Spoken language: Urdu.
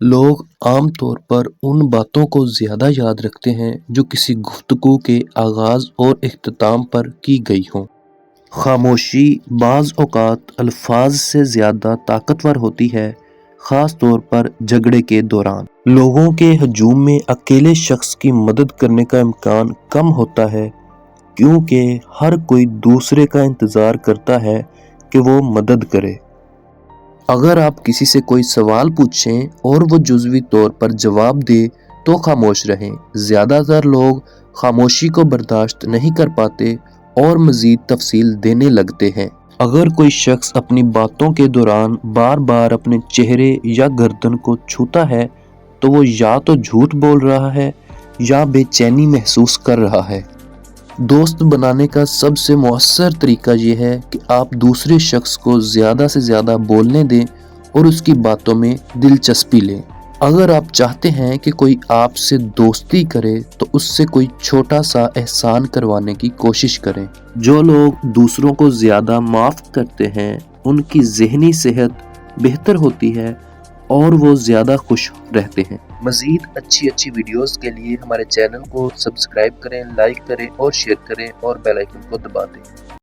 لوگ عام طور پر ان باتوں کو زیادہ یاد رکھتے ہیں جو کسی گفتگو کے آغاز اور اختتام پر کی گئی ہوں۔ خاموشی بعض اوقات الفاظ سے زیادہ طاقتور ہوتی ہے، خاص طور پر جھگڑے کے دوران۔ لوگوں کے ہجوم میں اکیلے شخص کی مدد کرنے کا امکان کم ہوتا ہے، کیونکہ ہر کوئی دوسرے کا انتظار کرتا ہے کہ وہ مدد کرے۔ اگر آپ کسی سے کوئی سوال پوچھیں اور وہ جزوی طور پر جواب دے تو خاموش رہیں۔ زیادہ تر لوگ خاموشی کو برداشت نہیں کر پاتے اور مزید تفصیل دینے لگتے ہیں۔ اگر کوئی شخص اپنی باتوں کے دوران بار بار اپنے چہرے یا گردن کو چھوتا ہے تو وہ یا تو جھوٹ بول رہا ہے یا بے چینی محسوس کر رہا ہے۔ دوست بنانے کا سب سے مؤثر طریقہ یہ ہے کہ آپ دوسرے شخص کو زیادہ سے زیادہ بولنے دیں اور اس کی باتوں میں دلچسپی لیں۔ اگر آپ چاہتے ہیں کہ کوئی آپ سے دوستی کرے تو اس سے کوئی چھوٹا سا احسان کروانے کی کوشش کریں۔ جو لوگ دوسروں کو زیادہ معاف کرتے ہیں ان کی ذہنی صحت بہتر ہوتی ہے اور وہ زیادہ خوش رہتے ہیں۔ مزید اچھی ویڈیوز کے لیے ہمارے چینل کو سبسکرائب کریں، لائک کریں اور شیئر کریں اور بیل آئیکن کو دبا دیں۔